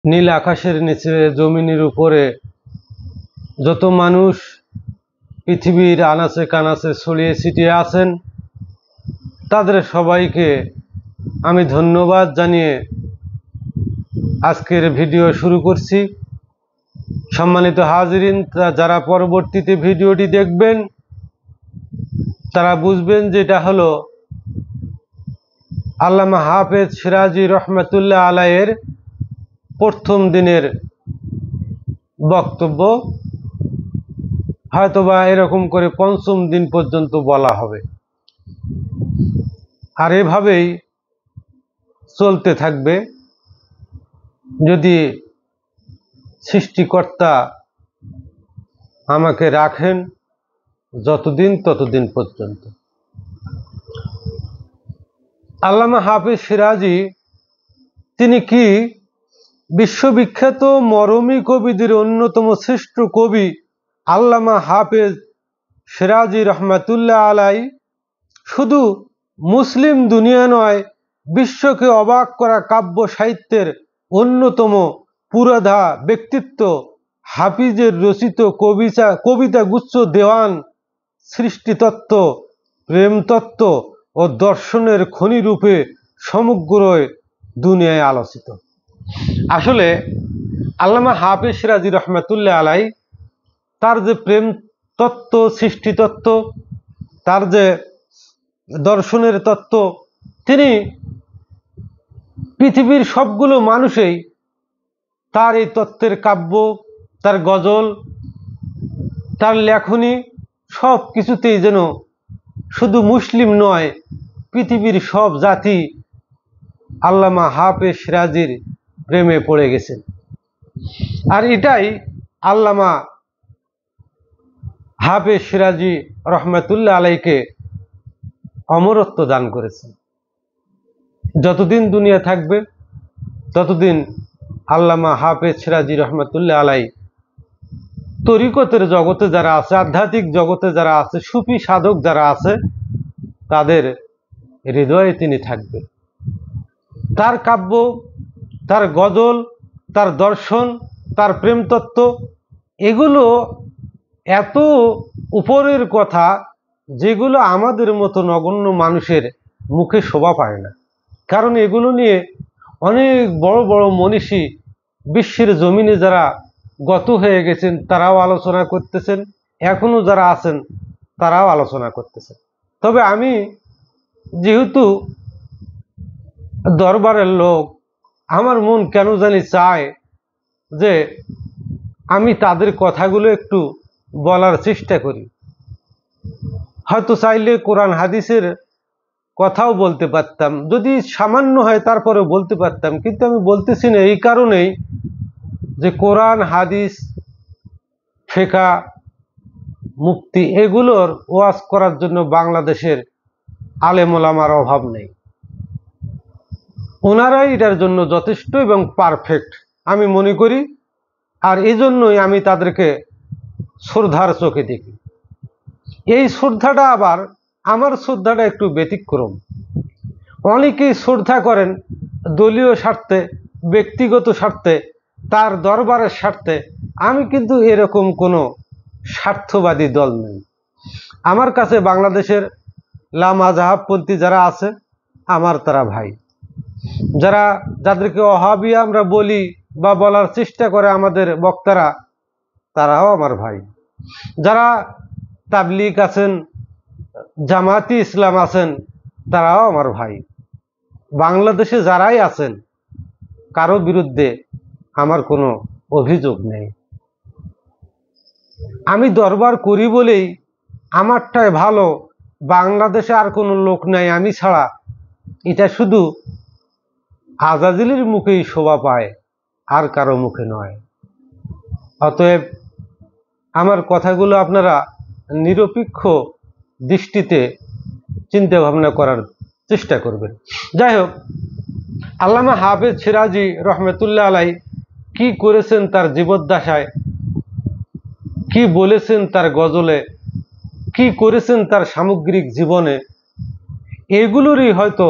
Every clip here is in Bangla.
নীল আকাশের নিচে জমিনের উপরে যত মানুষ পৃথিবীর আনাচে কানাচে ছড়িয়ে ছিটিয়ে আছেন তাদের সবাইকে আমি ধন্যবাদ জানিয়ে আজকের ভিডিও শুরু করছি। সম্মানিত হাজিরিন, যারা পরবর্তীতে ভিডিওটি দেখবেন তারা বুঝবেন যে এটা হলো আল্লামা হাফেজ সিরাজি রহমতুল্লাহ আলাইয়ের প্রথম দিনের বক্তব্য, হয়তোবা এরকম করে পঞ্চম দিন পর্যন্ত বলা হবে, আর এভাবেই চলতে থাকবে যদি সৃষ্টিকর্তা আমাকে রাখেন যতদিন ততদিন পর্যন্ত। আল্লামা হাফেজ সিরাজি তিনি কি বিশ্ববিখ্যাত মরমী কবিদের অন্যতম শ্রেষ্ঠ কবি আল্লামা হাফেজ সিরাজি রহমতুল্লাহ আলাই শুধু মুসলিম দুনিয়া নয়, বিশ্বকে অবাক করা কাব্য সাহিত্যের অন্যতম পুরোধা ব্যক্তিত্ব। হাফিজের রচিত কবিতা গুচ্ছ, দেওয়ান, সৃষ্টিতত্ত্ব, প্রেমতত্ত্ব ও দর্শনের খনি রূপে সমগ্র দুনিয়ায় আলোচিত। আসলে আল্লামা হাফেজ সিরাজি রহমতুল্লাহ আলাই তার যে প্রেম তত্ত্ব, সৃষ্টিতত্ত্ব, তার যে দর্শনের তত্ত্ব, তিনি পৃথিবীর সবগুলো মানুষেই তার এই তত্ত্বের কাব্য, তার গজল, তার লেখনী সব কিছুতেই যেন শুধু মুসলিম নয়, পৃথিবীর সব জাতি আল্লামা হাফেজ সিরাজির প্রেমে পড়ে গেছেন। আর এটাই আল্লামা হাফেজ সিরাজি রহমতুল্লাহ আলাইকে অমরত্ব দান করেছেন। যতদিন দুনিয়া থাকবে ততদিন আল্লামা হাফেজ সিরাজি রহমতুল্লাহ আলাই তরিকতের জগতে যারা আছে, আধ্যাত্মিক জগতে যারা আছে, সুফি সাধক যারা আছে, তাদের হৃদয়ে তিনি থাকবে। তার কাব্য, তার গজল, তার দর্শন, তার প্রেমতত্ত্ব এগুলো এত উপরের কথা যেগুলো আমাদের মতো নগণ্য মানুষের মুখে শোভা পায় না। কারণ এগুলো নিয়ে অনেক বড় বড় মনীষী বিশ্বের জমিনে যারা গত হয়ে গেছেন তারাও আলোচনা করতেছেন, এখনো যারা আছেন তারাও আলোচনা করতেছেন। তবে আমি যেহেতু দরবারের লোক, আমার মন কেন জানি চায় যে আমি তাদের কথাগুলো একটু বলার চেষ্টা করি। হয়তো চাইলে কোরআন হাদিসের কথাও বলতে পারতাম, যদি সামান্য হয় তারপরে বলতে পারতাম, কিন্তু আমি বলতেছি না এই কারণেই যে কোরআন হাদিস, ফিকহ, মুফতি এগুলোর ওয়াজ করার জন্য বাংলাদেশের আলেম ওলামার অভাব নেই। ওনারাই এটার জন্য যথেষ্ট এবং পারফেক্ট আমি মনে করি। আর এই জন্যই আমি তাদেরকে শ্রদ্ধার চোখে দেখি। এই শ্রদ্ধাটা আবার আমার শ্রদ্ধাটা একটু ব্যতিক্রম। অনেকেই শ্রদ্ধা করেন দলীয় স্বার্থে, ব্যক্তিগত স্বার্থে, তার দরবারের স্বার্থে। আমি কিন্তু এরকম কোনো স্বার্থবাদী দল নেই। আমার কাছে বাংলাদেশের লামাজাহাবপন্থী যারা আছে আমার তারা ভাই, যাদেরকে ওহাবি আমরা বলি বা বলার চেষ্টা করে আমাদের বক্তারা, তারাও আমার ভাই। যারা তাবলিগ আছেন, জামাতি ইসলাম আছেন, তারাও আমার ভাই। বাংলাদেশে যারাই আছেন কারো বিরুদ্ধে আমার কোনো অভিযোগ নেই। আমি দরবার করি বলেই আমারটাই ভালো, বাংলাদেশে আর কোনো লোক নাই আমি ছাড়া, এটা শুধু আজাজিলের মুখেই শোভা পায়, আর কারো মুখে নয়। অতএব আমার কথাগুলো আপনারা নিরপেক্ষ দৃষ্টিতে চিন্তা ভাবনা করার চেষ্টা করবেন। যাই হোক, আল্লামা হাফেজ সিরাজি রহমতুল্লাহ আলাই কি করেছেন তার জীবদ্দশায়, কি বলেছেন তার গজলে, কি করেছেন তার সামগ্রিক জীবনে, এগুলোরই হয়তো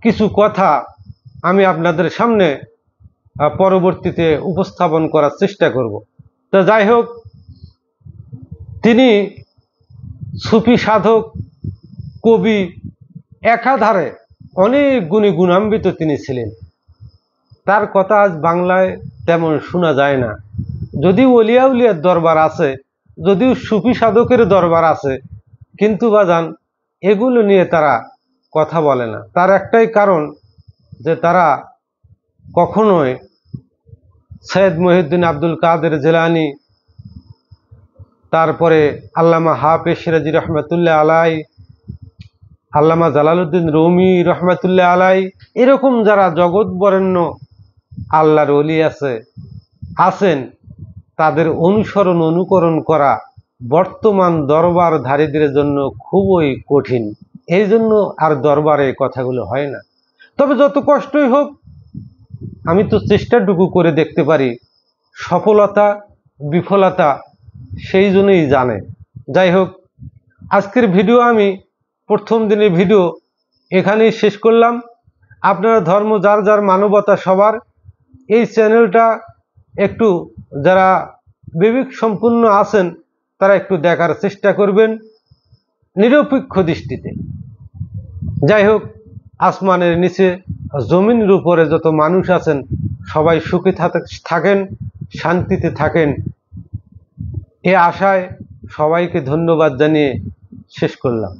কিছু কথা আমি আপনাদের সামনে পরবর্তীতে উপস্থাপন করার চেষ্টা করব। তো যাই হোক, তিনি সুফি সাধক, কবি, একাধারে অনেক গুণে গুণান্বিত তিনি ছিলেন। তার কথা আজ বাংলায় তেমন শোনা যায় না। যদিও অলিয়া উলিয়ার দরবার আছে, যদিও সুফি সাধকের দরবার আছে, কিন্তু বাজান এগুলো নিয়ে তারা কথা বলে না। তার একটাই কারণ যে তারা কখনোই সৈয়দ মহিউদ্দিন আব্দুল কাদের জিলানী, তারপরে আল্লামা হাফেজ সিরাজি রহমতুল্লাহ আলাই, আল্লামা জালালউদ্দিন রুমি রহমতুল্লাহ আলাই, এরকম যারা জগৎ বরেণ্য আল্লাহর ওলি আছেন, তাদের অনুসরণ অনুকরণ করা বর্তমান দরবারধারীদের জন্য খুবই কঠিন। এই জন্য আর দরবারে কথাগুলো হয় না। তবে যত কষ্টই হোক, আমি তো চেষ্টাটুকু করে দেখতে পারি। সফলতা বিফলতা সেই জন্যই জানে। যাই হোক, আজকের ভিডিও আমি প্রথম দিনের ভিডিও এখানেই শেষ করলাম। আপনারা ধর্ম যার যার, মানবতা সবার, এই চ্যানেলটা একটু যারা বিবেক সম্পন্ন আছেন তারা একটু দেখার চেষ্টা করবেন নিরপেক্ষ দৃষ্টিতে। যাই হোক, আসমানের নিচে জমিনের উপরে যত মানুষ আছেন সবাই সুখে থাকেন, শান্তিতে থাকেন, এ আশায় সবাইকে ধন্যবাদ জানিয়ে শেষ করলাম।